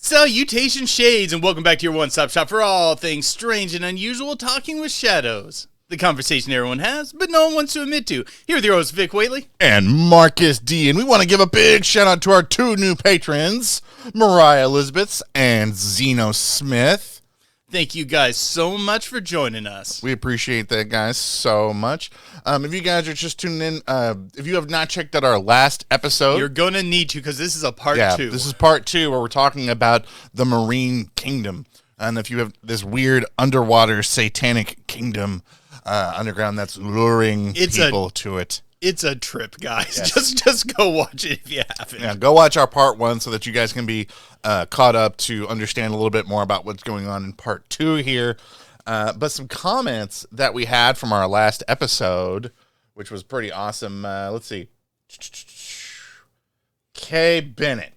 Salutations, shades, and welcome back to your one-stop shop for all things strange and unusual, talking with shadows. The conversation everyone has, but no one wants to admit to. Here with your host, Vic Whaley. And Marcus D. And we want to give a big shout-out to our two new patrons, Mariah Elizabeth and Zeno Smith. Thank you guys so much for joining us. We appreciate that, guys, so much. If you guys are just tuning in, if you have not checked out our last episode, you're going to need to, because this is a part two. This is part two, where we're talking about the Marine Kingdom. And if you have this weird underwater satanic kingdom underground that's luring people to it. It's a trip, guys. Yes. Just go watch it if you haven't. Yeah, go watch our part one so that you guys can be caught up to understand a little bit more about what's going on in part two here. But some comments that we had from our last episode, which was pretty awesome. Let's see. Bennett.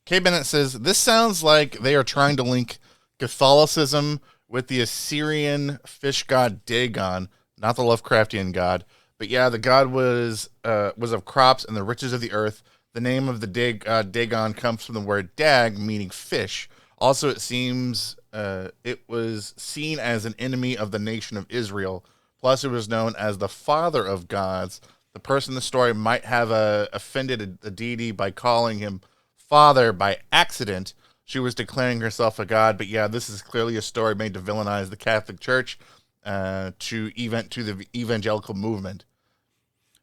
K. Bennett says, this sounds like they are trying to link Catholicism with the Assyrian fish god Dagon, not the Lovecraftian god. But yeah, the god was of crops and the riches of the earth. The name of the Dagon comes from the word dag, meaning fish. Also, it seems it was seen as an enemy of the nation of Israel. Plus, it was known as the father of gods. The person in the story might have offended a deity by calling him father by accident. She was declaring herself a god. But yeah, this is clearly a story made to villainize the Catholic Church to the evangelical movement.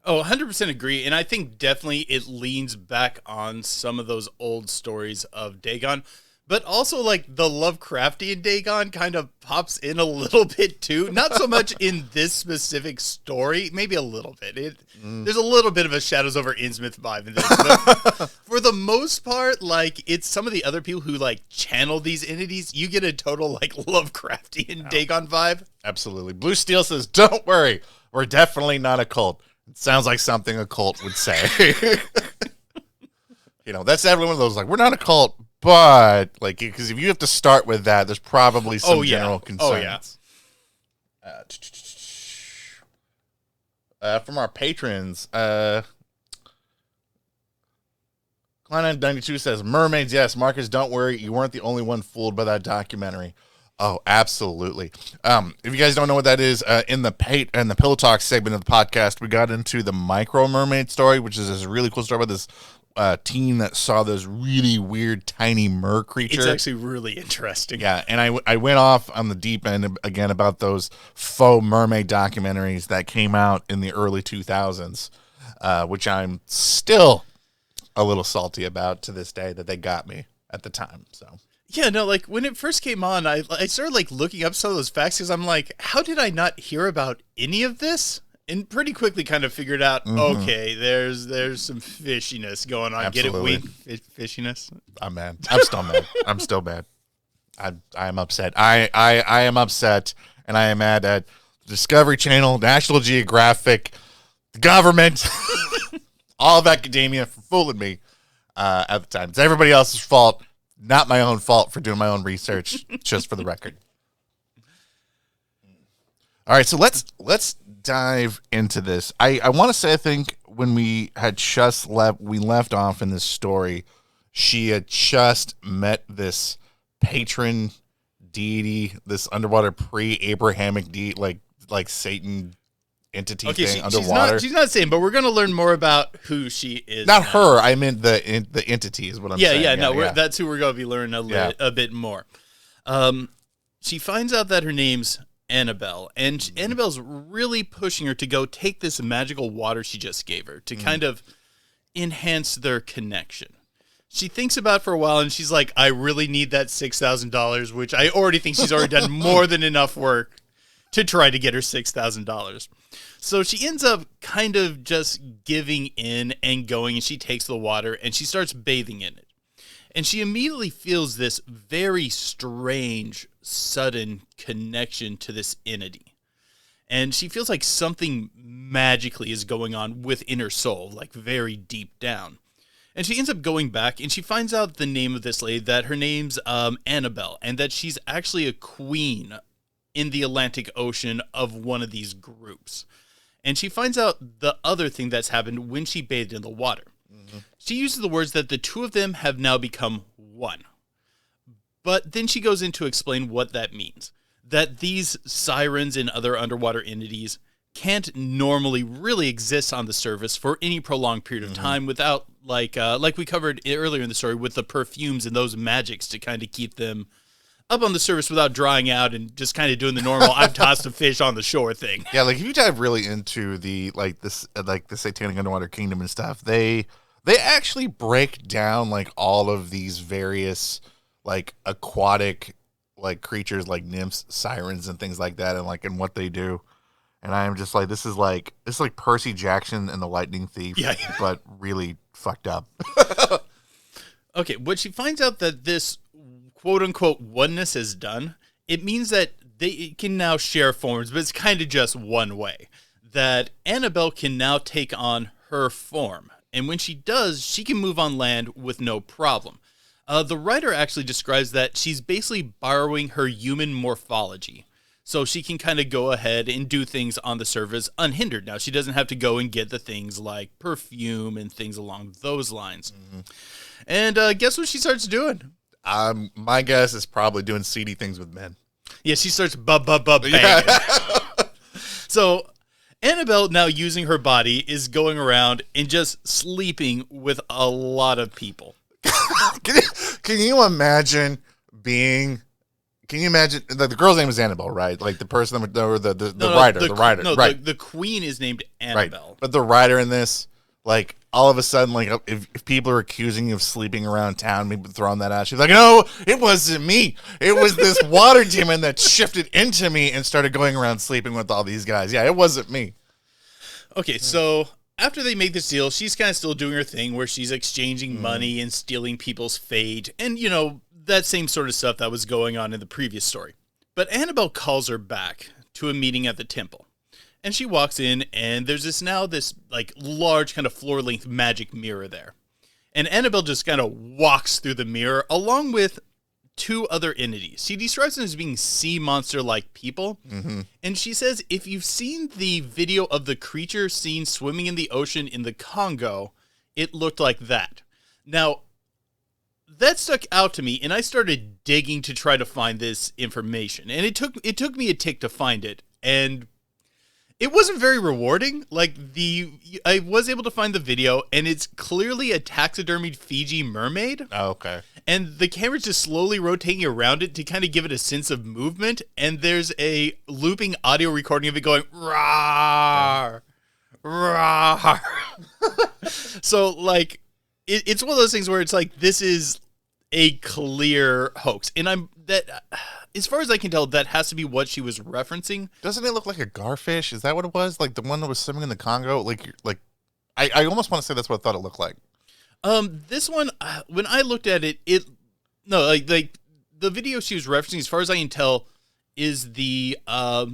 Oh, 100% agree. And I think definitely it leans back on some of those old stories of Dagon. But also, like, the Lovecraftian Dagon kind of pops in a little bit, too. Not so much in this specific story. Maybe a little bit. There's a little bit of a Shadows over Innsmouth vibe in this. But for the most part, like, it's some of the other people who, like, channel these entities. You get a total, like, Lovecraftian Dagon vibe. Absolutely. Blue Steel says, don't worry. We're definitely not a cult. It sounds like something a cult would say. That's definitely one of those, like, we're not a cult. But, like, because if you have to start with that, there's probably some general concerns. Oh, yeah. From our patrons, Klein92 says, mermaids, yes. Marcus, don't worry. You weren't the only one fooled by that documentary. Oh, absolutely. If you guys don't know what that is, in the Pillow Talk segment of the podcast, we got into the Micro Mermaid story, which is this really cool story about this teen that saw this really weird tiny mer creature. It's actually really interesting. Yeah, and I went off on the deep end again about those faux mermaid documentaries that came out in the early 2000s, which I'm still a little salty about to this day that they got me at the time. So yeah, no, like when it first came on, I started like looking up some of those facts because I'm like, how did I not hear about any of this? And pretty quickly kind of figured out, okay, there's some fishiness going on. Absolutely. Get it, Wink? Fishiness? I'm mad. I'm still mad. I'm still mad. I am upset. I am upset, and I am mad at Discovery Channel, National Geographic, the government, all of academia for fooling me at the time. It's everybody else's fault, not my own fault for doing my own research, just for the record. All right, so let's dive into this. I want to say, I think when we had just left off in this story, she had just met this patron deity, this underwater pre-Abrahamic deity, like Satan entity thing underwater. She's not Satan, but we're going to learn more about who she is. Not her. I meant the entity is what I'm saying. Yeah, that's who we're going to be learning a bit more. She finds out that her name's Annabelle, and Annabelle's really pushing her to go take this magical water she just gave her to kind of enhance their connection. She thinks about it for a while, and she's like, I really need that $6,000, which I already think she's already done more than enough work to try to get her $6,000. So she ends up kind of just giving in and going, and she takes the water, and she starts bathing in it. And she immediately feels this very strange, sudden connection to this entity. And she feels like something magically is going on within her soul, like very deep down. And she ends up going back, and she finds out the name of this lady, that her name's Annabelle, and that she's actually a queen in the Atlantic Ocean of one of these groups. And she finds out the other thing that's happened when she bathed in the water. Mm-hmm. She uses the words that the two of them have now become one. But then she goes in to explain what that means. That these sirens and other underwater entities can't normally really exist on the surface for any prolonged period of time without, like we covered earlier in the story, with the perfumes and those magics to kind of keep them up on the surface without drying out and just kind of doing the normal I've tossed a fish on the shore thing. Yeah, like if you dive really into the the satanic underwater kingdom and stuff, they actually break down like all of these various like aquatic like creatures like nymphs, sirens, and things like that, and what they do. And I am just like, this is like Percy Jackson and the Lightning Thief, but really fucked up. Okay, when she finds out that this quote-unquote oneness is done, it means that they can now share forms, but it's kind of just one way. That Annabelle can now take on her form. And when she does, she can move on land with no problem. The writer actually describes that she's basically borrowing her human morphology. So she can kind of go ahead and do things on the surface unhindered. Now, she doesn't have to go and get the things like perfume and things along those lines. Mm-hmm. And guess what she starts doing? My guess is probably doing seedy things with men. Yeah, she starts banging. Yeah. So Annabelle, now using her body, is going around and just sleeping with a lot of people. Can you imagine being... Can you imagine the girl's name is Annabelle, right? Like the person, or the writer. No, right. The queen is named Annabelle. Right. But the writer in this, like all of a sudden, like if people are accusing you of sleeping around town, maybe throwing that out, she's like, no, it wasn't me. It was this water demon that shifted into me and started going around sleeping with all these guys. Yeah, it wasn't me. Okay, so after they make this deal, she's kind of still doing her thing where she's exchanging money and stealing people's fate, and that same sort of stuff that was going on in the previous story. But Annabelle calls her back to a meeting at the temple. And she walks in, and there's this like large kind of floor-length magic mirror there. And Annabelle just kind of walks through the mirror along with two other entities. She describes them as being sea monster-like people. Mm-hmm. And she says, if you've seen the video of the creature seen swimming in the ocean in the Congo, it looked like that. Now, that stuck out to me, and I started digging to try to find this information. And it took me a tick to find it, and it wasn't very rewarding. Like I was able to find the video, and it's clearly a taxidermied Fiji mermaid. Oh, okay. And the camera's just slowly rotating around it to kind of give it a sense of movement. And there's a looping audio recording of it going rawr, rawr. So like, it's one of those things where it's like, this is a clear hoax. And as far as I can tell, that has to be what she was referencing. Doesn't it look like a garfish? Is that what it was? Like the one that was swimming in the Congo? Like I almost want to say that's what I thought it looked like. This one, when I looked at it, like the video she was referencing, as far as I can tell, is the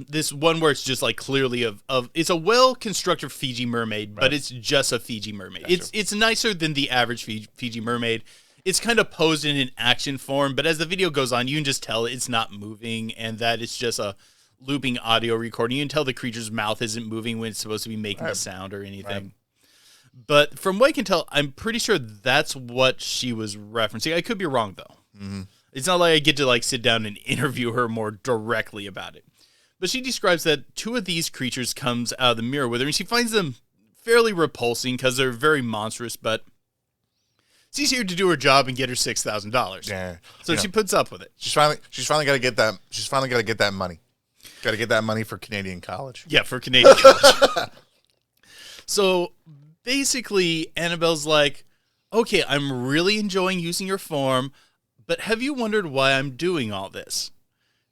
this one where it's just like clearly of it's a well-constructed Fiji mermaid, right. But it's just a Fiji mermaid. Gotcha. It's nicer than the average Fiji mermaid. It's kind of posed in an action form, but as the video goes on, you can just tell it's not moving and that it's just a looping audio recording. You can tell the creature's mouth isn't moving when it's supposed to be making a sound or anything. Right. But from what I can tell, I'm pretty sure that's what she was referencing. I could be wrong, though. Mm-hmm. It's not like I get to like sit down and interview her more directly about it. But she describes that two of these creatures comes out of the mirror with her, and she finds them fairly repulsing because they're very monstrous, but she's here to do her job and get her $6,000. Yeah. So she puts up with it. She's finally got to get that. She's finally got to get that money. Got to get that money for Canadian college. Yeah, for Canadian college. So basically, Annabelle's like, okay, I'm really enjoying using your form, but have you wondered why I'm doing all this?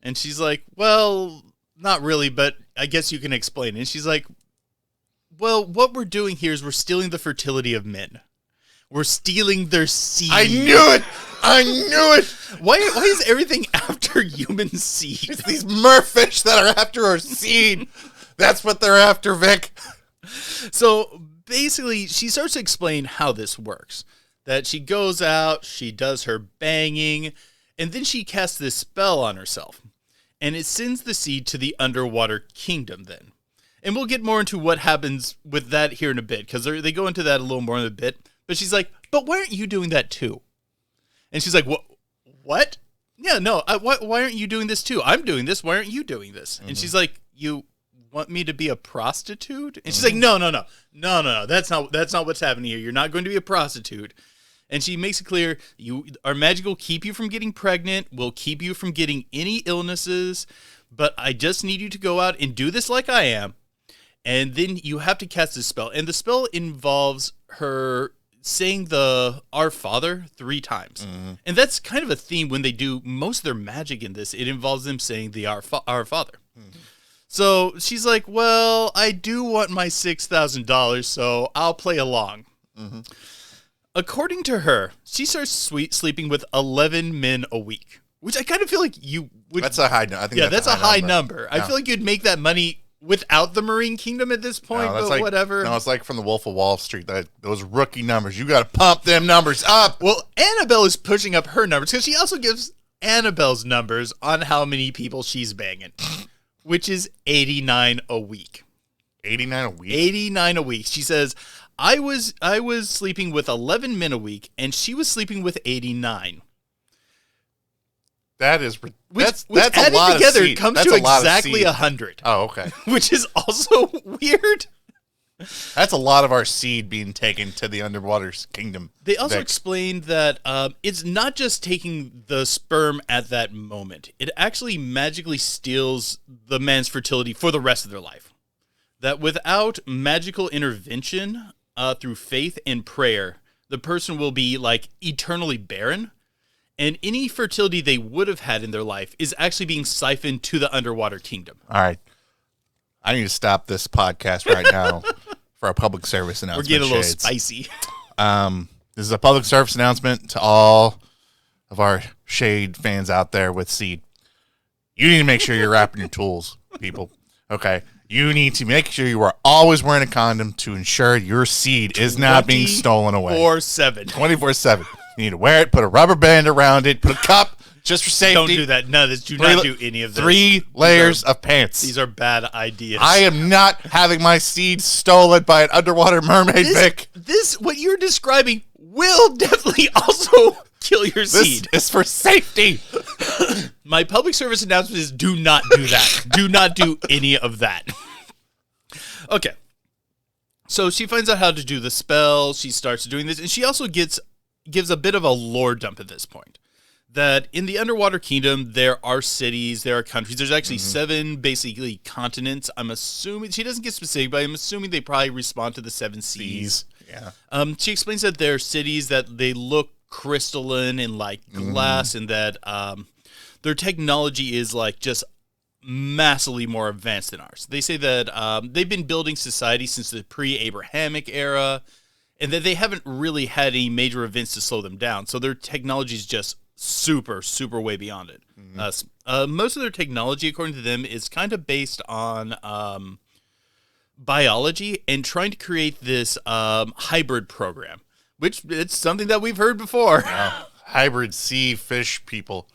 And she's like, well, not really, but I guess you can explain. And she's like, well, what we're doing here is we're stealing the fertility of men. We're stealing their seed. I knew it! I knew it. Why is everything after human seed? It's these merfish that are after our seed. That's what they're after, Vic. So basically, she starts to explain how this works. That she goes out, she does her banging, and then she casts this spell on herself. And it sends the seed to the underwater kingdom then. And we'll get more into what happens with that here in a bit, because they go into that a little more in a bit. But she's like, but why aren't you doing that too? And she's like, what? Yeah, no, why aren't you doing this too? I'm doing this. Why aren't you doing this? Mm-hmm. And she's like, you want me to be a prostitute? And she's like, no. That's not what's happening here. You're not going to be a prostitute. And she makes it clear, our magic will keep you from getting pregnant, will keep you from getting any illnesses, but I just need you to go out and do this like I am. And then you have to cast this spell. And the spell involves her saying the Our Father 3 times. Mm-hmm. And that's kind of a theme when they do most of their magic in this. It involves them saying the Our Father. Mm-hmm. So she's like, well, I do want my $6,000, so I'll play along. Mm-hmm. According to her, she starts sleeping with 11 men a week, which I kind of feel like you would. That's a high number. I think that's a high number. I feel like you'd make that money without the Marine Kingdom at this point, but like, whatever. No, it's like from the Wolf of Wall Street, those rookie numbers. You got to pump them numbers up. Well, Annabelle is pushing up her numbers because she also gives Annabelle's numbers on how many people she's banging, which is 89 a week. 89 a week? 89 a week. She says, I was sleeping with 11 men a week, and she was sleeping with 89. That is that's a lot together of seed. Comes that's to a lot exactly of 100. Oh, okay. Which is also weird. That's a lot of our seed being taken to the underwater kingdom. They also explained that it's not just taking the sperm at that moment. It actually magically steals the man's fertility for the rest of their life. That without magical intervention through faith and prayer, the person will be like eternally barren. And any fertility they would have had in their life is actually being siphoned to the underwater kingdom. All right. I need to stop this podcast right now for a public service announcement. We're getting a little spicy. This is a public service announcement to all of our Shade fans out there with seed. You need to make sure you're wrapping your tools, people. Okay. You need to make sure you are always wearing a condom to ensure your seed is not being stolen away. 24/7. 24/7. You need to wear it, put a rubber band around it, put a cup just for safety. Don't do that. No, do not do any of this. 3 layers of pants. These are bad ideas. I am not having my seed stolen by an underwater mermaid, Vic. What you're describing will definitely also kill your seed. This is for safety. My public service announcement is do not do that. Do not do any of that. Okay. So she finds out how to do the spell. She starts doing this. And she also gives a bit of a lore dump at this point. That in the underwater kingdom, there are cities, there are countries. There's actually 7 basically continents. I'm assuming, she doesn't get specific, but I'm assuming they probably respond to the 7 seas. Yeah. She explains that there are cities that they look crystalline and like glass, and that their technology is like just massively more advanced than ours. They say that they've been building society since the pre-Abrahamic era, and that they haven't really had any major events to slow them down. So their technology is just super, super way beyond it. Most of their technology, according to them, is kind of based on biology and trying to create this hybrid program, which it's something that we've heard before. Hybrid sea fish people.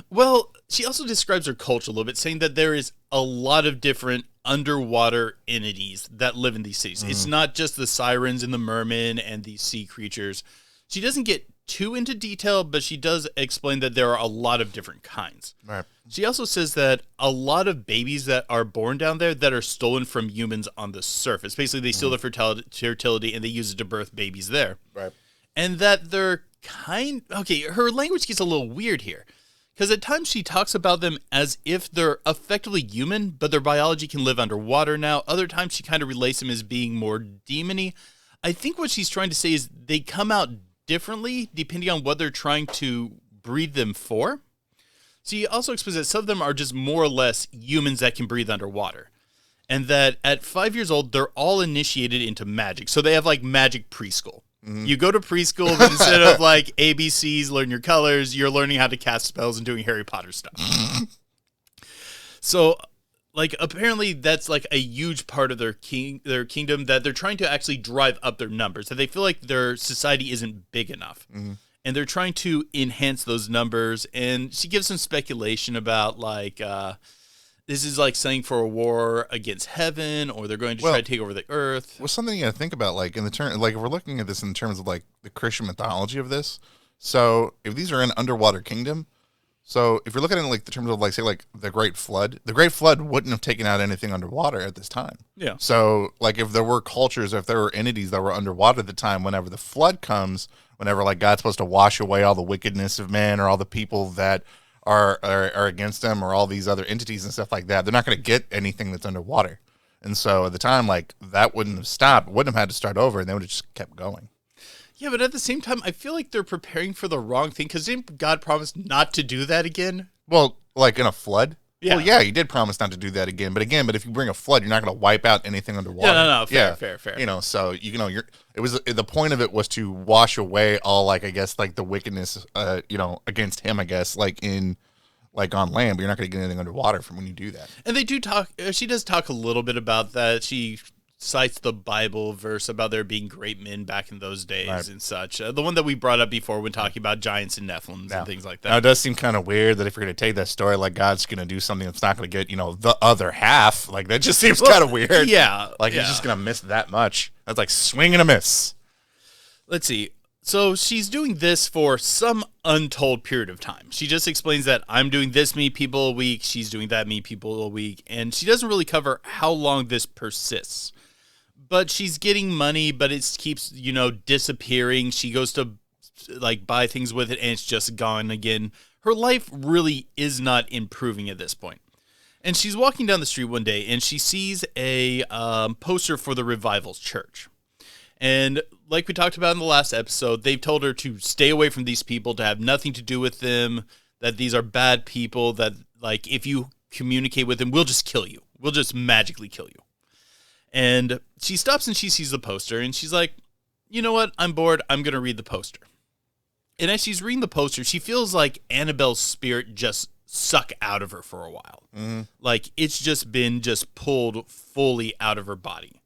Well, she also describes her culture a little bit, saying that there is a lot of different underwater entities that live in these cities. It's not just the sirens and the mermen and the sea creatures. She doesn't get too into detail, but she does explain that there are a lot of different kinds. Right. She also says that a lot of babies that are born down there that are stolen from humans on the surface. Basically, they steal their fertility and they use it to birth babies there. Right. And that they're her language gets a little weird here. Because at times she talks about them as if they're effectively human, but their biology can live underwater now. Other times she kind of relates them as being more demon-y. I think what she's trying to say is they come out differently depending on what they're trying to breed them for. She also explains that some of them are just more or less humans that can breathe underwater. And that at 5 years old, they're all initiated into magic. So they have like magic preschool. You go to preschool, but instead of like ABCs, learn your colors, you're learning how to cast spells and doing Harry Potter stuff. So, like, apparently that's like a huge part of their kingdom, that they're trying to actually drive up their numbers. That they feel like their society isn't big enough. And they're trying to enhance those numbers. And she gives some speculation about like, this is like saying for a war against heaven, or they're going to try to take over the earth. Well, something you got to think about, like in the term, like if we're looking at this in terms of like the Christian mythology of this. So if these are an underwater kingdom, so if you're looking at it like the terms of like say like the Great Flood wouldn't have taken out anything underwater at this time. Yeah. So like if there were cultures, or if there were entities that were underwater at the time, whenever the flood comes, whenever like God's supposed to wash away all the wickedness of man or all the people that are against them, or all these other entities and stuff like that, they're not going to get anything that's underwater. And so at the time, like that wouldn't have stopped, wouldn't have had to start over, and they would have just kept going. Yeah, but at the same time, I feel like they're preparing for the wrong thing, because didn't God promise not to do that again? Well, like in a flood? Yeah. Well, yeah, he did promise not to do that again. But if you bring a flood, you're not going to wipe out anything underwater. No, fair. You know, so the point of it was to wash away all, like, I guess, like the wickedness, against him, I guess, like on land, but you're not going to get anything underwater from when you do that. And they do talk, she does talk a little bit about that. She cites the Bible verse about there being great men back in those days and such. The one that we brought up before when talking about giants and Nephilims and things like that. Now, it does seem kind of weird that if you're going to take that story, like God's going to do something that's not going to get, the other half. Like, that just seems kind of weird. Yeah. Like, he's just going to miss that much. That's like swing and a miss. Let's see. So she's doing this for some untold period of time. She just explains that I'm doing this many people a week, she's doing that many people a week, and she doesn't really cover how long this persists. But she's getting money, but it keeps, disappearing. She goes to, like, buy things with it, and it's just gone again. Her life really is not improving at this point. And she's walking down the street one day, and she sees a poster for the Revivals Church. And like we talked about in the last episode, they've told her to stay away from these people, to have nothing to do with them, that these are bad people, that, like, if you communicate with them, we'll just kill you. We'll just magically kill you. And she stops and she sees the poster, and she's like, you know what? I'm bored. I'm going to read the poster. And as she's reading the poster, she feels like Annabelle's spirit just suck out of her for a while. Like, it's just been pulled fully out of her body.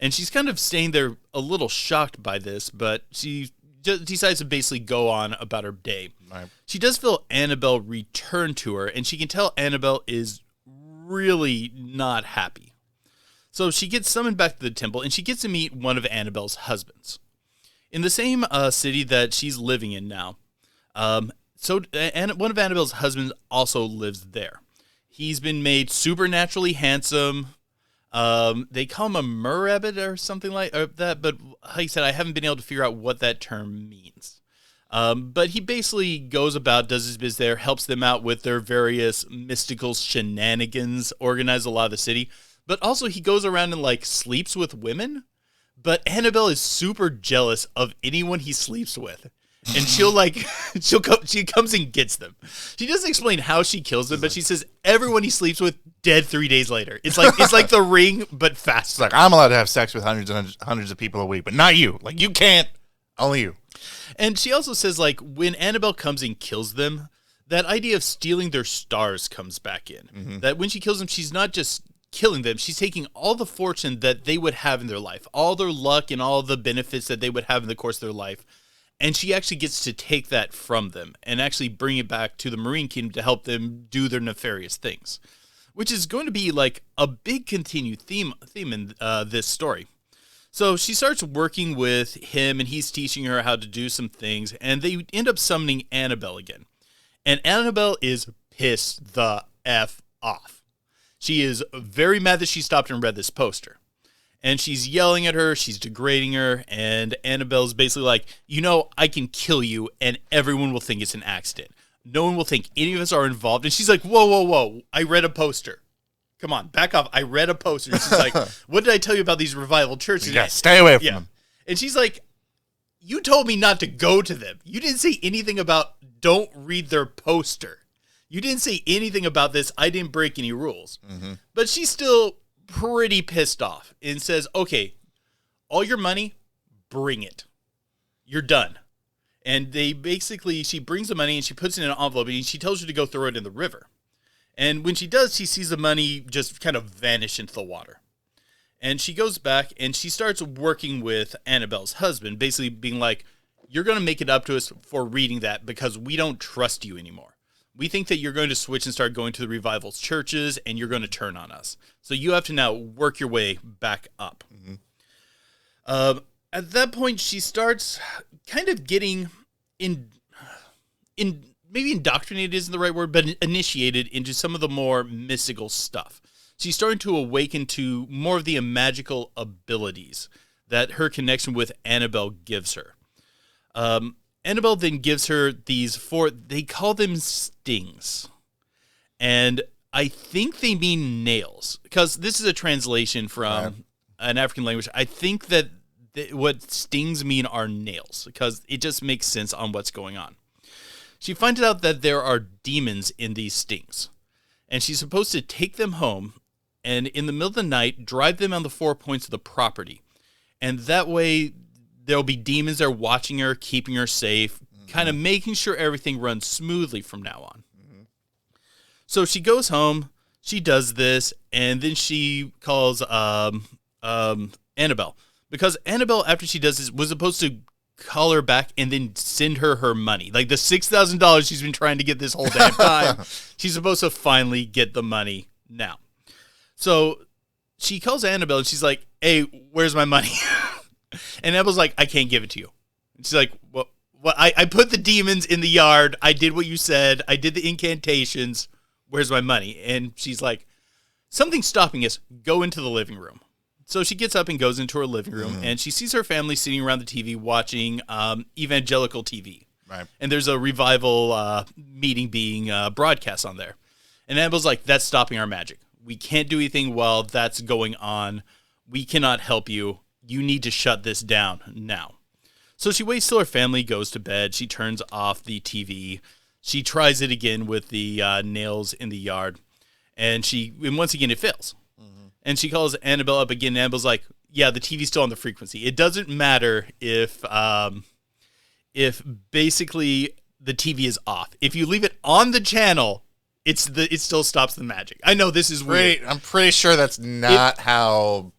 And she's kind of staying there a little shocked by this, but she just decides to basically go on about her day. Right. She does feel Annabelle return to her, and she can tell Annabelle is really not happy. So she gets summoned back to the temple, and she gets to meet one of Annabelle's husbands. In the same city that she's living in now. And one of Annabelle's husbands also lives there. He's been made supernaturally handsome. They call him a Murabbit or something like that, but like I said, I haven't been able to figure out what that term means. But he basically goes about, does his biz there, helps them out with their various mystical shenanigans, organize a lot of the city. But also he goes around and, like, sleeps with women. But Annabelle is super jealous of anyone he sleeps with. And she comes and gets them. She doesn't explain how she kills them, but she says everyone he sleeps with dead 3 days later. It's like The Ring, but faster. It's like, I'm allowed to have sex with hundreds of people a week, but not you. Like, you can't. Only you. And she also says, like, when Annabelle comes and kills them, that idea of stealing their stars comes back in. Mm-hmm. That when she kills them, she's not just killing them, she's taking all the fortune that they would have in their life, all their luck and all the benefits that they would have in the course of their life, and she actually gets to take that from them and actually bring it back to the Marine Kingdom to help them do their nefarious things, which is going to be like a big continued theme in this story. So she starts working with him, and he's teaching her how to do some things, and they end up summoning Annabelle again. And Annabelle is pissed the F off. She is very mad that she stopped and read this poster. And she's yelling at her, she's degrading her, and Annabelle's basically like, I can kill you, and everyone will think it's an accident. No one will think any of us are involved. And she's like, whoa, I read a poster. Come on, back off. I read a poster. And she's like, what did I tell you about these revival churches? Yeah, stay away from them. And she's like, you told me not to go to them. You didn't say anything about don't read their poster. You didn't say anything about this. I didn't break any rules. Mm-hmm. But she's still pretty pissed off and says, okay, all your money, bring it. you're done. And she brings the money and she puts it in an envelope and she tells you to go throw it in the river. And when she does, she sees the money just kind of vanish into the water. And she goes back and she starts working with Annabelle's husband, basically being like, you're going to make it up to us for reading that because we don't trust you anymore. We think that you're going to switch and start going to the revivals churches and you're going to turn on us. So you have to now work your way back up. Mm-hmm. At that point, she starts kind of getting maybe indoctrinated isn't the right word, but initiated into some of the more mystical stuff. She's starting to awaken to more of the magical abilities that her connection with Annabelle gives her. Annabelle then gives her these they call them stings. And I think they mean nails, because this is a translation from an African language. I think that what stings mean are nails, because it just makes sense on what's going on. She finds out that there are demons in these stings, and she's supposed to take them home and in the middle of the night drive them on the 4 points of the property. And that way there'll be demons there watching her, keeping her safe, kind of making sure everything runs smoothly from now on. Mm-hmm. So she goes home, she does this, and then she calls Annabelle. Because Annabelle, after she does this, was supposed to call her back and then send her money. Like the $6,000 she's been trying to get this whole damn time. She's supposed to finally get the money now. So she calls Annabelle and she's like, hey, where's my money? And Annabelle's like, I can't give it to you. And she's like, what? I put the demons in the yard. I did what you said. I did the incantations. Where's my money? And she's like, something's stopping us. Go into the living room. So she gets up and goes into her living room, and she sees her family sitting around the TV watching evangelical TV. Right. And there's a revival meeting being broadcast on there. And Annabelle's like, that's stopping our magic. We can't do anything while that's going on. We cannot help you. You need to shut this down now. So she waits till her family goes to bed. She turns off the TV. She tries it again with the nails in the yard. And once again, it fails. And she calls Annabelle up again. And Annabelle's like, yeah, the TV's still on the frequency. It doesn't matter if basically the TV is off. If you leave it on the channel, it still stops the magic. I know this is weird. I'm pretty sure that's not how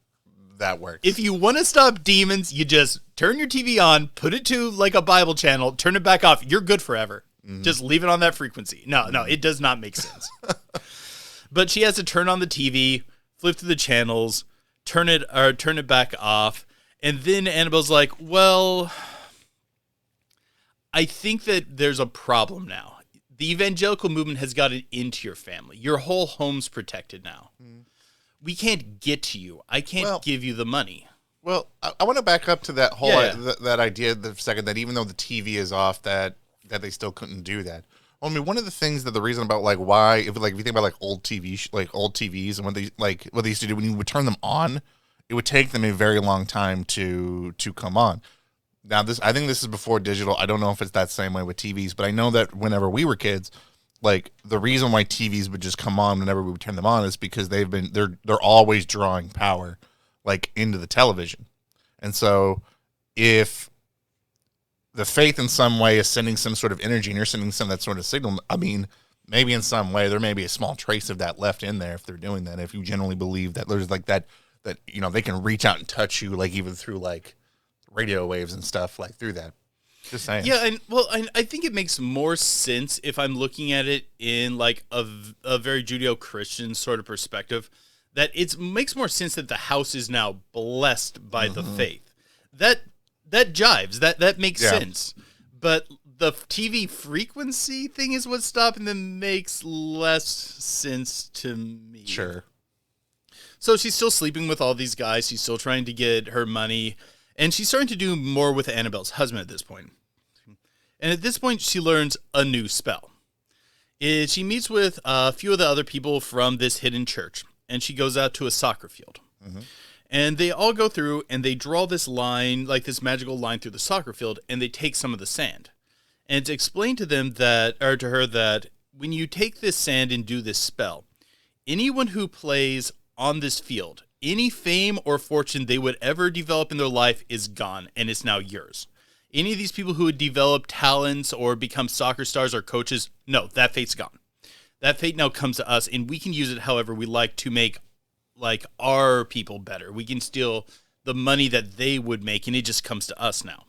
that works. If you want to stop demons, you just turn your TV on, put it to like a Bible channel, turn it back off. You're good forever. Mm-hmm. Just leave it on that frequency. No, it does not make sense. But she has to turn on the TV, flip through the channels, turn it back off, and then Annabelle's like, well, I think that there's a problem now. The evangelical movement has gotten into your family. Your whole home's protected now. Mm. We can't get to you. I can't give you the money. Well, I want to back up to that whole that idea the second that even though the TV is off, that they still couldn't do that. I mean, one of the things that the reason about like why, if you think about like old TVs and what they used to do when you would turn them on, it would take them a very long time to come on. Now I think this is before digital. I don't know if it's that same way with TVs, but I know that whenever we were kids, like the reason why TVs would just come on whenever we would turn them on is because they're always drawing power like into the television. And so if the faith in some way is sending some sort of energy and you're sending some of that sort of signal, I mean, maybe in some way there may be a small trace of that left in there if they're doing that. If you generally believe that there's like that you know, they can reach out and touch you like even through like radio waves and stuff like through that. Just saying. Yeah, and I think it makes more sense if I'm looking at it in like a very Judeo-Christian sort of perspective, that it makes more sense that the house is now blessed by the faith. That jives. That makes sense. But the TV frequency thing is what's stopping them makes less sense to me. Sure. So she's still sleeping with all these guys. She's still trying to get her money. And she's starting to do more with Annabelle's husband at this point. And at this point, she learns a new spell. She meets with a few of the other people from this hidden church. And she goes out to a soccer field. Mm-hmm. And they all go through and they draw this line, like this magical line through the soccer field. And they take some of the sand. And it's explained to them to her that when you take this sand and do this spell, anyone who plays on this field, any fame or fortune they would ever develop in their life is gone, and it's now yours. Any of these people who would develop talents or become soccer stars or coaches, no, that fate's gone. That fate now comes to us, and we can use it however we like to make like our people better. We can steal the money that they would make, and it just comes to us now.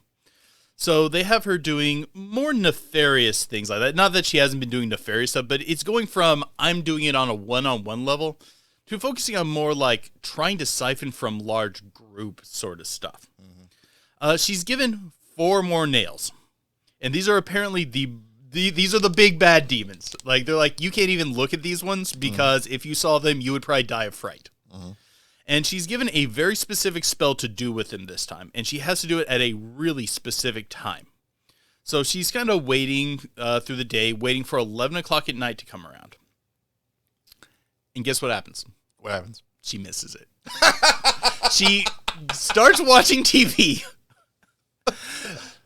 So they have her doing more nefarious things like that. Not that she hasn't been doing nefarious stuff, but it's going from I'm doing it on a one-on-one level to focusing on more like trying to siphon from large group sort of stuff. Mm-hmm. She's given 4 more nails, and these are apparently these are the big bad demons. Like they're like, you can't even look at these ones because if you saw them, you would probably die of fright. Mm-hmm. And she's given a very specific spell to do with him this time. And she has to do it at a really specific time. So she's kind of waiting through the day, waiting for 11 o'clock at night to come around. And guess what happens? What happens? She misses it. She starts watching TV.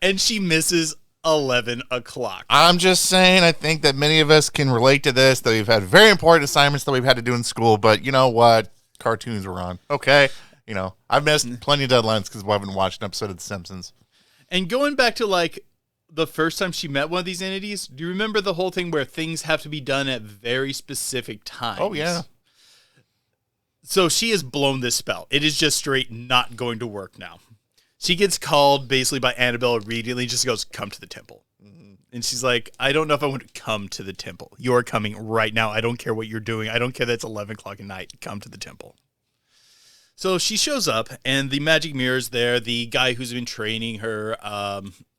And she misses 11 o'clock. I'm just saying, I think that many of us can relate to this, that we've had very important assignments that we've had to do in school. But you know what? Cartoons were on. Okay. You know, I've missed plenty of deadlines because I haven't watched an episode of The Simpsons. And going back to like the first time she met one of these entities, do you remember the whole thing where things have to be done at very specific times? Oh, yeah. So she has blown this spell. It is just straight not going to work now. She gets called basically by Annabelle immediately, just goes, come to the temple. And she's like, I don't know if I want to come to the temple. You're coming right now. I don't care what you're doing. I don't care that it's 11 o'clock at night. Come to the temple. So she shows up, and the magic mirror's there. The guy who's been training her,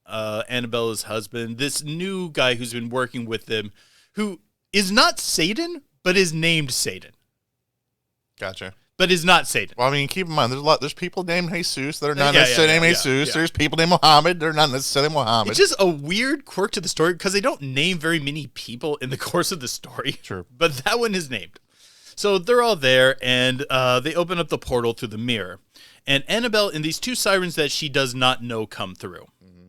Annabelle's husband, this new guy who's been working with them, who is not Satan, but is named Satan. Gotcha. But is not Satan. Well, I mean, keep in mind, there's people named Jesus that are not necessarily named Jesus. There's people named Muhammad that are not necessarily Muhammad. It's just a weird quirk to the story because they don't name very many people in the course of the story. Sure. But that one is named. So they're all there, and they open up the portal through the mirror. And Annabelle and these 2 sirens that she does not know come through. Mm-hmm.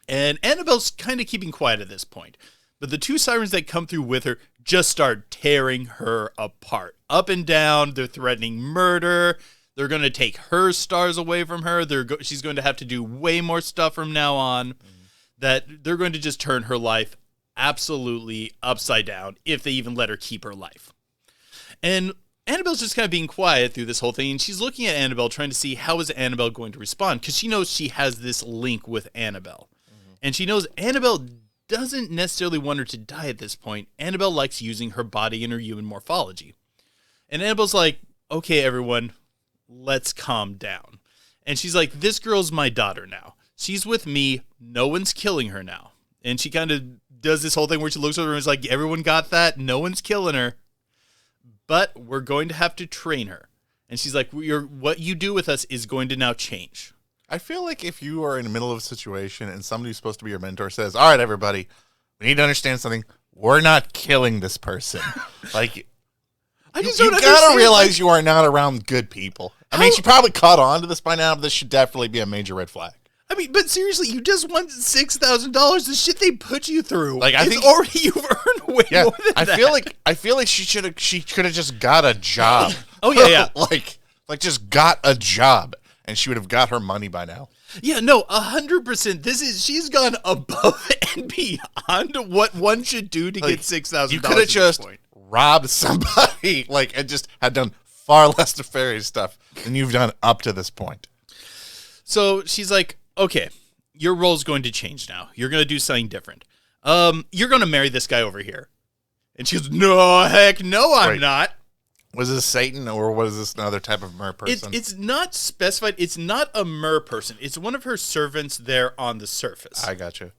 And Annabelle's kind of keeping quiet at this point. But the 2 sirens that come through with her just start tearing her apart. Up and down, they're threatening murder. They're going to take her stars away from her. She's going to have to do way more stuff from now on. That they're going to just turn her life absolutely upside down if they even let her keep her life. And Annabelle's just kind of being quiet through this whole thing. And she's looking at Annabelle trying to see how is Annabelle going to respond. Because she knows she has this link with Annabelle. Mm-hmm. And she knows Annabelle doesn't necessarily want her to die at this point. Annabelle likes using her body and her human morphology. And Annabelle's like, okay, everyone, let's calm down. And she's like, this girl's my daughter now. She's with me. No one's killing her now. And she kind of does this whole thing where she looks over and is like, everyone got that? No one's killing her. But we're going to have to train her. And she's like, what you do with us is going to now change. I feel like if you are in the middle of a situation and somebody who's supposed to be your mentor says, all right, everybody, we need to understand something. We're not killing this person. Like, I just you don't gotta realize you are not around good people. I mean, she probably caught on to this by now, but this should definitely be a major red flag. I mean, but seriously, you just won $6,000. The shit they put you through. Like, I think already you've earned way more than that. I feel like she could have just got a job. Oh yeah. like just got a job, and she would have got her money by now. Yeah, no, 100%. She's gone above and beyond what one should do to get $6,000. You could have just robbed somebody, and just had done far less nefarious stuff than you've done up to this point. So she's like, okay, your role's going to change now. You're going to do something different. You're going to marry this guy over here. And she goes, no, heck no, I'm not. Was this Satan, or was this another type of mer person? It's not specified. It's not a mer person. It's one of her servants there on the surface. I gotcha.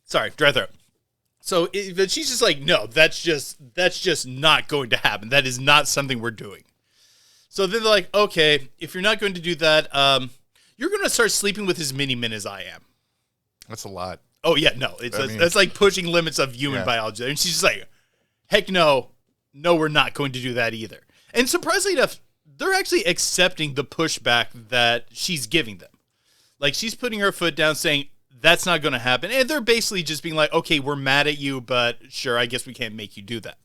Sorry, dry throat. So but she's just like, no, that's just not going to happen. That is not something we're doing. So then they're like, okay, if you're not going to do that, you're going to start sleeping with as many men as I am. That's a lot. Oh, yeah, no. That's like pushing limits of human biology. And she's just like, heck no, we're not going to do that either. And surprisingly enough, they're actually accepting the pushback that she's giving them. Like, she's putting her foot down saying, that's not going to happen. And they're basically just being like, okay, we're mad at you, but sure, I guess we can't make you do that.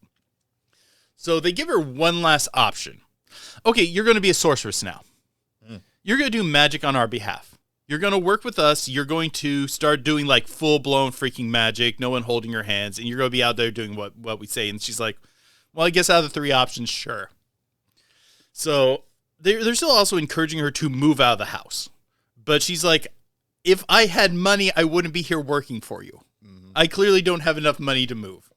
So they give her one last option. Okay, you're going to be a sorceress now. You're going to do magic on our behalf. You're going to work with us. You're going to start doing like full-blown freaking magic, no one holding your hands, and you're going to be out there doing what we say. And she's like, well, I guess out of the 3 options, sure. So they're still also encouraging her to move out of the house. But she's like, if I had money, I wouldn't be here working for you. Mm-hmm. I clearly don't have enough money to move.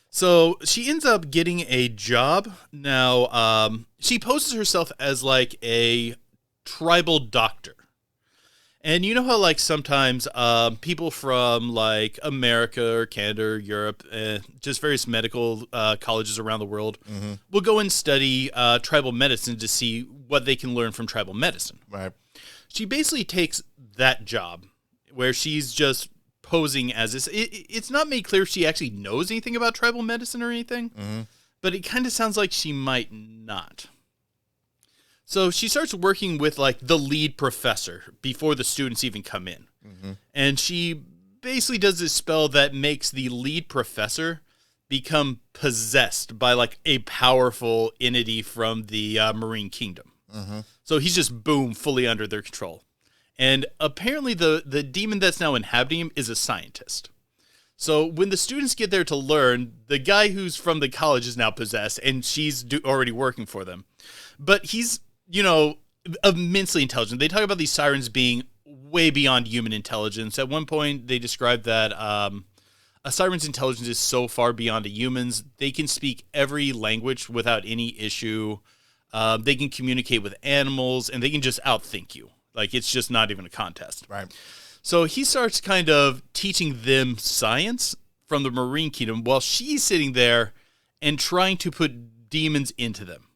So she ends up getting a job. Now, she poses herself as like a tribal doctor. And you know how like sometimes people from like America or Canada or Europe, just various medical colleges around the world, mm-hmm. will go and study tribal medicine to see what they can learn from tribal medicine. Right. She basically takes that job where she's just posing as this. It's not made clear if she actually knows anything about tribal medicine or anything, mm-hmm. but it kind of sounds like she might not. So she starts working with like the lead professor before the students even come in. Mm-hmm. And she basically does this spell that makes the lead professor become possessed by like a powerful entity from the Marine Kingdom. Mm-hmm. So he's just, boom, fully under their control. And apparently the demon that's now inhabiting him is a scientist. So when the students get there to learn, the guy who's from the college is now possessed, and she's already working for them. But he's, you know, immensely intelligent. They talk about these sirens being way beyond human intelligence. At one point, they described that a siren's intelligence is so far beyond a human's. They can speak every language without any issue. They can communicate with animals, and they can just outthink you. Like, it's just not even a contest. Right. So he starts kind of teaching them science from the Marine Kingdom while she's sitting there and trying to put demons into them.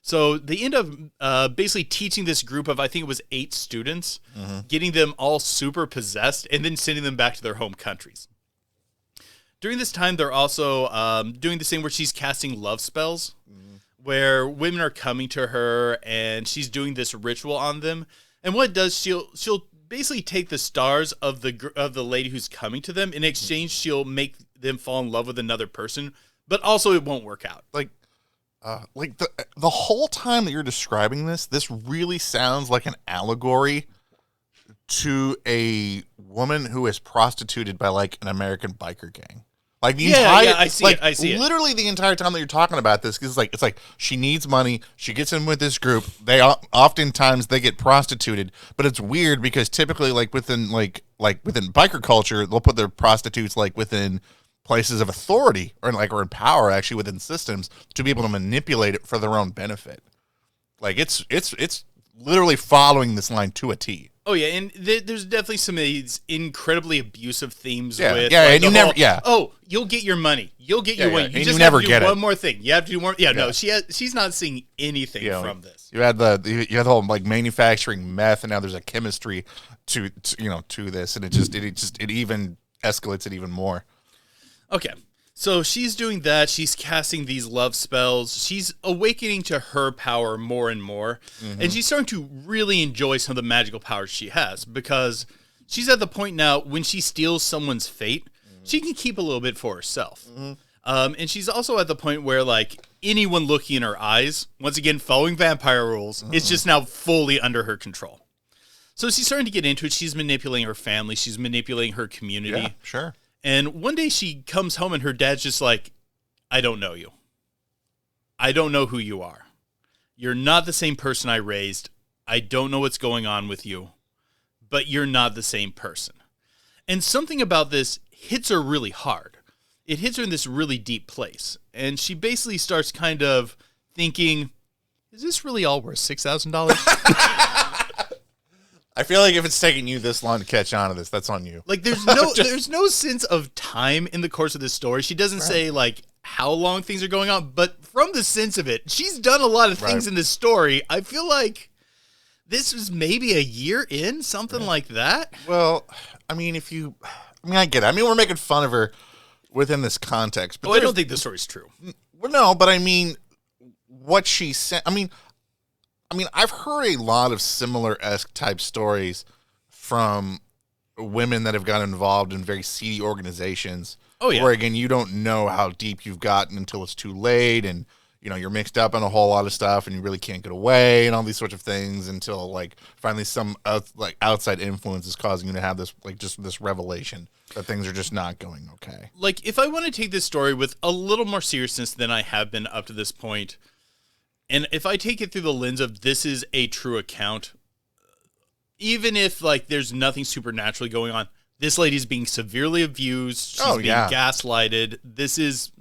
So they end up basically teaching this group of, I think it was 8 students, mm-hmm. getting them all super possessed, and then sending them back to their home countries. During this time, they're also doing this thing where she's casting love spells, mm-hmm. where women are coming to her, and she's doing this ritual on them. And what it does, she'll basically take the stars of the lady who's coming to them. In exchange, she'll make them fall in love with another person, but also it won't work out. Like the whole time that you're describing this really sounds like an allegory to a woman who is prostituted by like an American biker gang. Like the entire, I see it. Literally the entire time that you're talking about this, because it's like she needs money. She gets in with this group. They oftentimes they get prostituted, but it's weird because typically like within biker culture, they'll put their prostitutes like within places of authority or in power, actually within systems, to be able to manipulate it for their own benefit. Like it's literally following this line to a T. Oh yeah, and there's definitely some of these incredibly abusive themes. Oh, you'll get your money. You'll get your money. You just have to do one more thing. You have to do more. Yeah, no, she's not seeing anything from this. You had the whole like manufacturing meth, and now there's a chemistry to this, and it even escalates it even more. Okay. So she's doing that. She's casting these love spells. She's awakening to her power more and more. Mm-hmm. And she's starting to really enjoy some of the magical powers she has, because she's at the point now when she steals someone's fate, mm-hmm. she can keep a little bit for herself. Mm-hmm. And she's also at the point where like anyone looking in her eyes, once again, following vampire rules, mm-hmm. is just now fully under her control. So she's starting to get into it. She's manipulating her family. She's manipulating her community. Yeah, sure. And one day she comes home and her dad's just like, I don't know you. I don't know who you are. You're not the same person I raised. I don't know what's going on with you, but you're not the same person. And something about this hits her really hard. It hits her in this really deep place. And she basically starts kind of thinking, is this really all worth $6,000? I feel like if it's taking you this long to catch on to this, that's on you. Like there's no sense of time in the course of this story. She doesn't say like how long things are going on, but from the sense of it, she's done a lot of things in this story. I feel like this was maybe a year in, something like that. Well, I get it. I mean, we're making fun of her within this context, but I don't think the story's true. Well, no, but I mean, what she said. I mean, I've heard a lot of similar-esque type stories from women that have gotten involved in very seedy organizations. Oh, yeah. Where, again, you don't know how deep you've gotten until it's too late, and, you're mixed up in a whole lot of stuff and you really can't get away and all these sorts of things until like finally some outside influence is causing you to have this like just this revelation that things are just not going okay. Like, if I want to take this story with a little more seriousness than I have been up to this point, and if I take it through the lens of this is a true account, even if like there's nothing supernaturally going on, this lady's being severely abused. She's being gaslighted. This is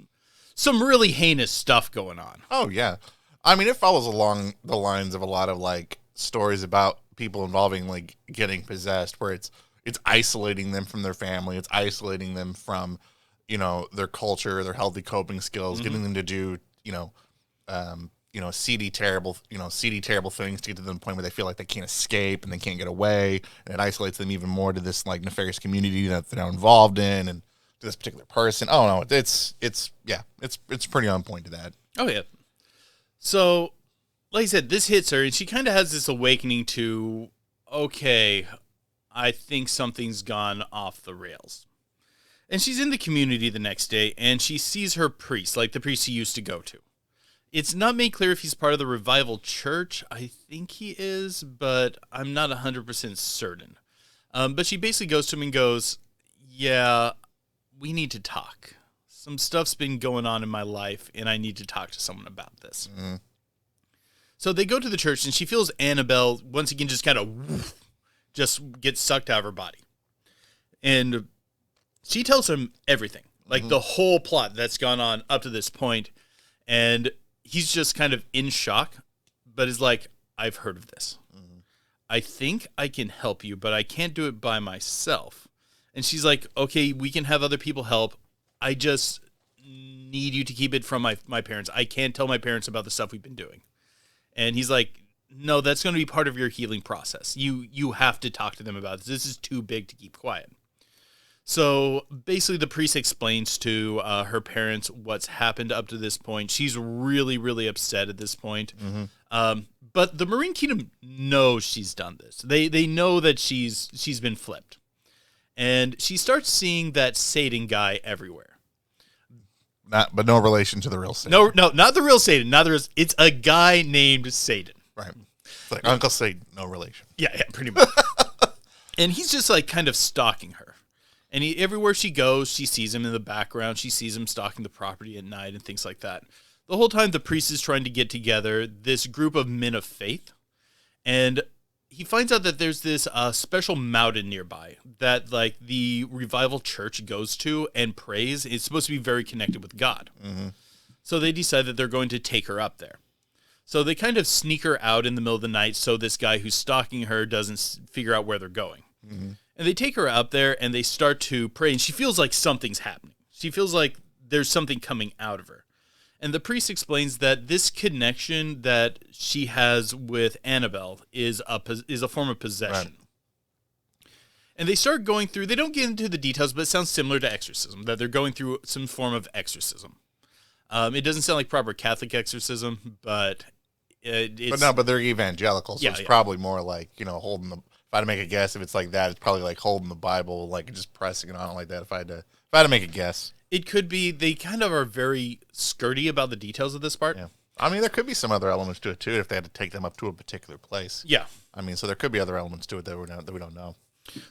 some really heinous stuff going on. Oh, yeah. I mean, it follows along the lines of a lot of, like, stories about people involving, like, getting possessed, where it's isolating them from their family. It's isolating them from, their culture, their healthy coping skills, getting them to do, seedy, terrible things to get to the point where they feel like they can't escape and they can't get away. And it isolates them even more to this, like, nefarious community that they're now involved in, and this particular person. Oh no, it's pretty on point to that. Oh yeah. So, like I said, this hits her, and she kind of has this awakening to, okay, I think something's gone off the rails. And she's in the community the next day, and she sees her priest, like the priest she used to go to. It's not made clear if he's part of the revival church. I think he is, but I'm not 100% certain. But she basically goes to him and goes, yeah, we need to talk. Some stuff's been going on in my life, and I need to talk to someone about this. Mm. So they go to the church, and she feels Annabelle, once again, just kind of just gets sucked out of her body. And she tells him everything, like the whole plot that's gone on up to this point. And he's just kind of in shock, but is like, I've heard of this. Mm-hmm. I think I can help you, but I can't do it by myself. And she's like, okay, we can have other people help. I just need you to keep it from my parents. I can't tell my parents about the stuff we've been doing. And he's like, no, that's going to be part of your healing process. You have to talk to them about this. This is too big to keep quiet. So basically the priest explains to her parents what's happened up to this point. She's really, really upset at this point. Mm-hmm. But the Marine Kingdom knows she's done this. They know that she's been flipped. And she starts seeing that Satan guy everywhere. But no relation to the real Satan. No, not the real Satan. It's a guy named Satan. Right. It's like Uncle Satan, no relation. Yeah, pretty much. And he's just like kind of stalking her. And everywhere she goes, she sees him in the background. She sees him stalking the property at night and things like that. The whole time the priest is trying to get together this group of men of faith. And he finds out that there's this special mountain nearby that like the revival church goes to and prays. It's supposed to be very connected with God. Mm-hmm. So they decide that they're going to take her up there. So they kind of sneak her out in the middle of the night so this guy who's stalking her doesn't figure out where they're going. Mm-hmm. And they take her up there and they start to pray. And she feels like something's happening. She feels like there's something coming out of her. And the priest explains that this connection that she has with Annabelle is a form of possession. Right. And they start going through, they don't get into the details, but it sounds similar to exorcism, that they're going through some form of exorcism. It doesn't sound like proper Catholic exorcism, but it's... But they're evangelical, so it's probably more like, holding the... If I had to make a guess, if it's like that, it's probably like holding the Bible, like just pressing it on like that, if I had to make a guess. It could be. They kind of are very skirty about the details of this part. Yeah. I mean, there could be some other elements to it, too, if they had to take them up to a particular place. Yeah. I mean, so there could be other elements to it that we don't know.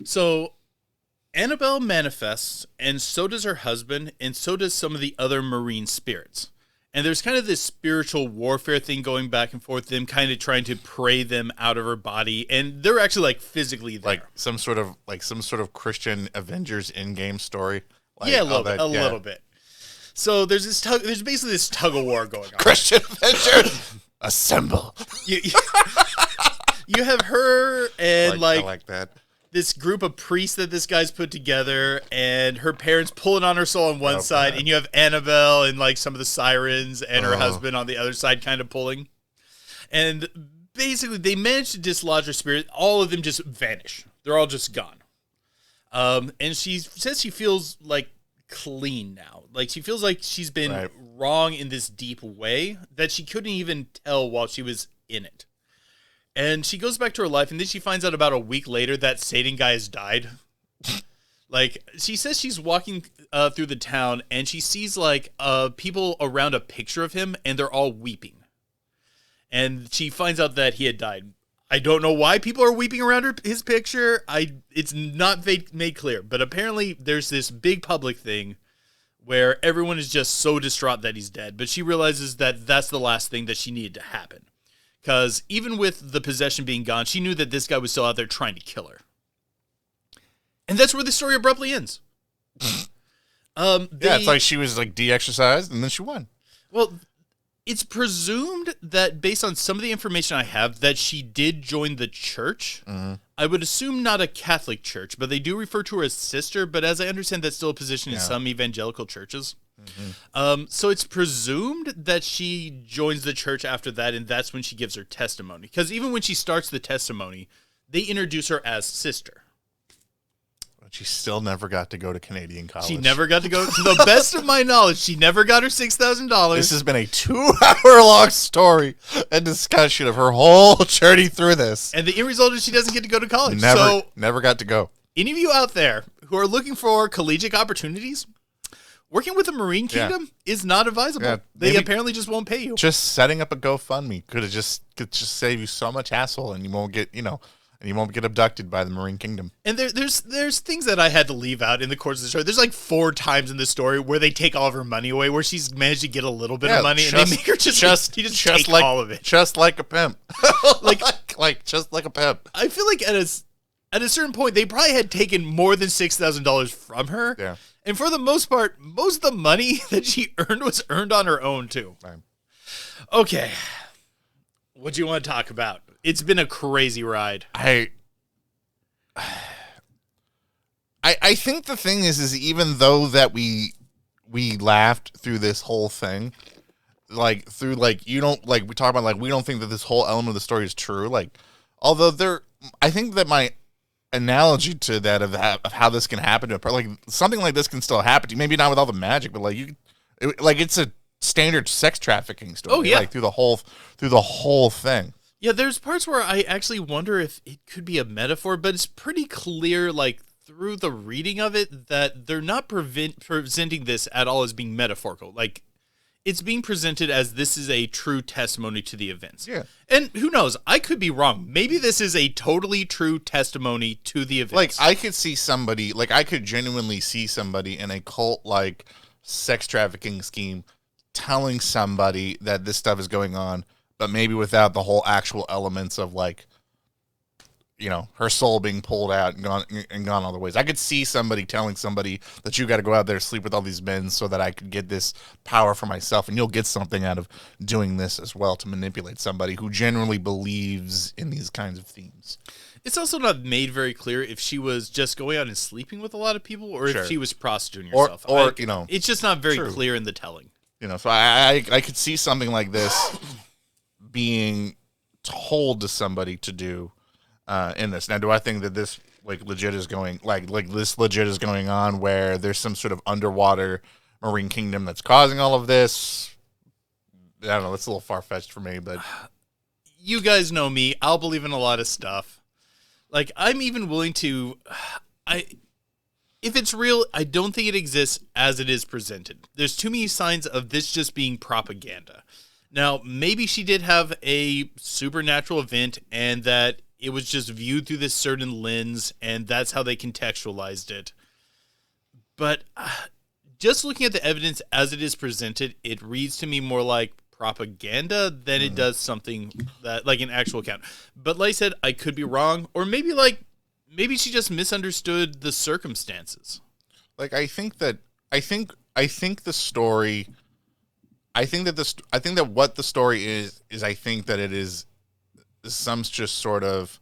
So, Annabelle manifests, and so does her husband, and so does some of the other marine spirits. And there's kind of this spiritual warfare thing going back and forth, them kind of trying to pray them out of her body, and they're actually, like, physically there. Like some sort of Christian Avengers in-game story. Like, yeah, a little bit. So there's basically this tug of war going on. Christian Avengers, assemble. You have her and I like that. This group of priests that this guy's put together, and her parents pulling on her soul on one side, and you have Annabelle and like some of the sirens and her husband on the other side kind of pulling. And basically they manage to dislodge her spirit. All of them just vanish. They're all just gone. And she says she feels like clean now. Like she feels like she's been wrong in this deep way that she couldn't even tell while she was in it. And she goes back to her life, and then she finds out about a week later that Satan guy has died. Like, she says she's walking through the town, and she sees, like, people around a picture of him, and they're all weeping. And she finds out that he had died. I don't know why people are weeping around his picture. It's not made clear. But apparently, there's this big public thing where everyone is just so distraught that he's dead. But she realizes that that's the last thing that she needed to happen. Because even with the possession being gone, she knew that this guy was still out there trying to kill her. And that's where the story abruptly ends. It's like she was like de-exercised and then she won. Well, it's presumed that based on some of the information I have that she did join the church. Mm-hmm. I would assume not a Catholic church, but they do refer to her as sister. But as I understand, that's still a position in some evangelical churches. Mm-hmm. So it's presumed that she joins the church after that, and that's when she gives her testimony. Because even when she starts the testimony, they introduce her as sister. She still never got to go to Canadian college. She never got to go. To the best of my knowledge, she never got her $6,000. This has been a 2-hour-long story and discussion of her whole journey through this. And the end result is she doesn't get to go to college. Never got to go. Any of you out there who are looking for collegiate opportunities, working with the Marine Kingdom is not advisable. Yeah, they apparently just won't pay you. Just setting up a GoFundMe could just save you so much hassle, and you won't get and you won't get abducted by the Marine Kingdom. And there's things that I had to leave out in the course of the story. There's like 4 times in the story where they take all of her money away, where she's managed to get a little bit of money, and they make her just take like, all of it, just like a pimp, like just like a pimp. I feel like at a certain point they probably had taken more than $6,000 from her. Yeah. And for the most part, most of the money that she earned was earned on her own too. Right. Okay. What do you want to talk about? It's been a crazy ride. I think the thing is even though that we laughed through this whole thing, like through like you don't like we talk about like we don't think that this whole element of the story is true. Like, although I think that my analogy to that of how this can happen to a person, like something like this can still happen to you. Maybe not with all the magic, but like it's a standard sex trafficking story. Oh yeah, like through the whole thing. Yeah, there's parts where I actually wonder if it could be a metaphor, but it's pretty clear, like, through the reading of it, that they're not presenting this at all as being metaphorical. Like, it's being presented as this is a true testimony to the events. Yeah. And who knows? I could be wrong. Maybe this is a totally true testimony to the events. Like, I could genuinely see somebody in a cult-like sex trafficking scheme telling somebody that this stuff is going on, but maybe without the whole actual elements of like, her soul being pulled out and gone other ways. I could see somebody telling somebody that you got to go out there and sleep with all these men so that I could get this power for myself, and you'll get something out of doing this as well to manipulate somebody who genuinely believes in these kinds of themes. It's also not made very clear if she was just going out and sleeping with a lot of people or if she was prostituting herself. Or it's just not very clear in the telling. So I could see something like this being told to somebody to do in this. Now, do I think that this legit is going on where there's some sort of underwater Marine Kingdom that's causing all of this? I don't know. That's a little far-fetched for me, but you guys know me. I'll believe in a lot of stuff. Like, I'm even willing to if it's real, I don't think it exists as it is presented. There's too many signs of this just being propaganda. Now, maybe she did have a supernatural event and that it was just viewed through this certain lens and that's how they contextualized it. But just looking at the evidence as it is presented, it reads to me more like propaganda than it does something that like an actual account. But like I said, I could be wrong, or maybe she just misunderstood the circumstances. Like, I think that the story, I think that what the story is I think that it is some just sort of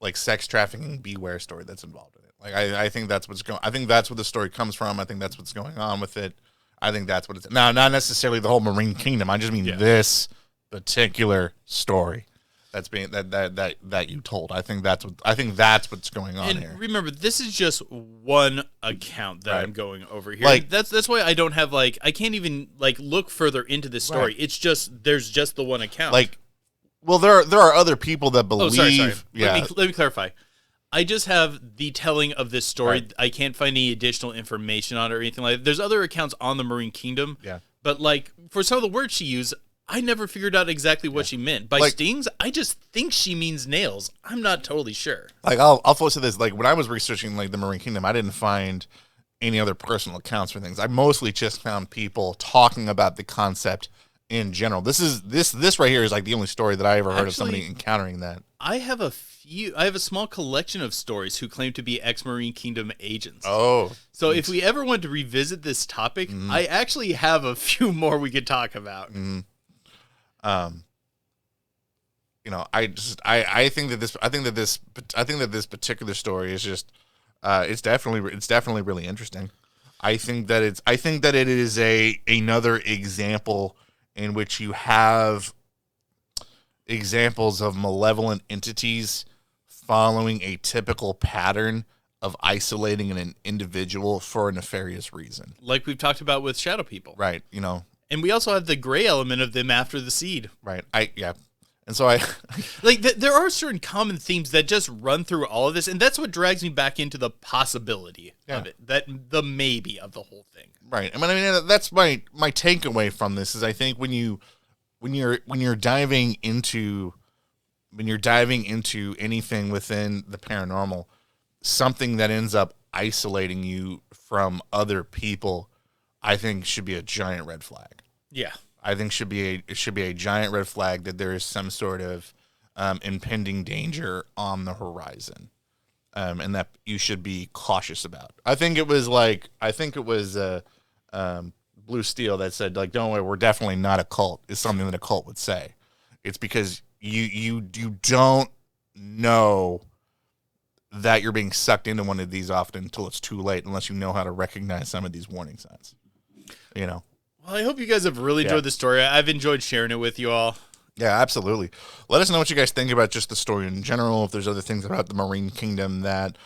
like sex trafficking beware story that's involved in it. Like, I think that's I think that's where the story comes from. I think that's what's going on with it. I think that's what it's now, not necessarily the whole Marine Kingdom. I just mean this particular story. That's being that you told. I think that's what's going on here. Remember, this is just one account that I'm going over here. Like, that's why I don't have I can't even look further into this story. Right. It's just there's just the one account. Well, there are other people that believe. Oh, sorry. Yeah. Let me clarify. I just have the telling of this story. Right. I can't find any additional information on it or anything like that. There's other accounts on the Marine Kingdom. Yeah. But like for some of the words she used, I never figured out exactly what she meant. By Like- stings, I just think she means nails. I'm not totally sure. Like I'll flow to this. Like when I was researching like the Marine Kingdom, I didn't find any other personal accounts for things. I mostly just found people talking about the concept in general. This right here is like the only story that I ever heard of somebody encountering that. I have a small collection of stories who claim to be ex-Marine Kingdom agents. Oh. So if we ever want to revisit this topic, I actually have a few more we could talk about. You know, I think that this particular story is just it's definitely really interesting. I think that it is another example in which you have examples of malevolent entities following a typical pattern of isolating an individual for a nefarious reason. Like we've talked about with shadow people. Right, you know. And we also have the gray element of them after the seed. Right. And so I like there are certain common themes that just run through all of this, and that's what drags me back into the possibility of it, that the maybe of the whole thing. Right. I mean that's my takeaway from this is I think when you're diving into anything within the paranormal, something that ends up isolating you from other people, I think should be a giant red flag. Yeah. I think it should be a giant red flag that there is some sort of impending danger on the horizon, and that you should be cautious about. I think it was Blue Steel that said like, "Don't worry, we're definitely not a cult." Is something that a cult would say. It's because you don't know that you're being sucked into one of these often until it's too late, unless you know how to recognize some of these warning signs. You know. Well, I hope you guys have really enjoyed the story. I've enjoyed sharing it with you all. Yeah, absolutely. Let us know what you guys think about just the story in general. If there's other things about the Marine Kingdom that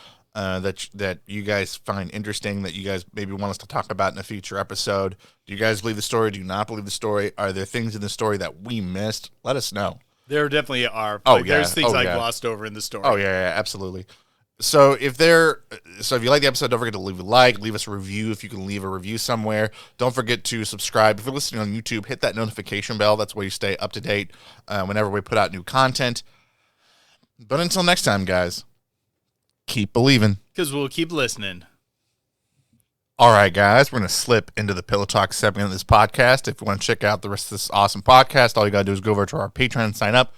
you guys find interesting, that you guys maybe want us to talk about in a future episode. Do you guys believe the story? Do you not believe the story? Are there things in the story that we missed? Let us know. There definitely are. There's things I glossed over in the story. Oh yeah, absolutely. So if you like the episode, don't forget to leave a like, leave us a review if you can leave a review somewhere. Don't forget to subscribe. If you're listening on YouTube, hit that notification bell. That's where you stay up to date whenever we put out new content. But until next time, guys, keep believing. Because we'll keep listening. All right, guys, we're going to slip into the Pillow Talk segment of this podcast. If you want to check out the rest of this awesome podcast, all you got to do is go over to our Patreon and sign up.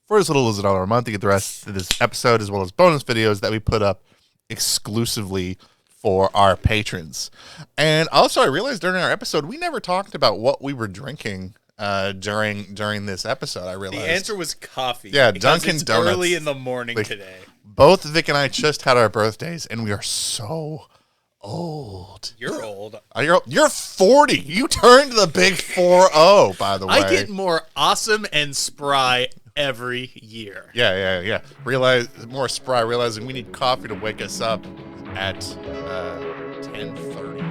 For as little as $1 a month, you get the rest of this episode as well as bonus videos that we put up exclusively for our patrons. And also, I realized during our episode, we never talked about what we were drinking during this episode. I realized the answer was coffee. Yeah, Dunkin' Donuts. Early in the morning today. Both Vic and I just had our birthdays, and we are so old. You're old. You're 40. You turned the big 4-0, by the way. I get more awesome and spry every year. Yeah. Realize more spry, realizing we need coffee to wake us up at 10:30.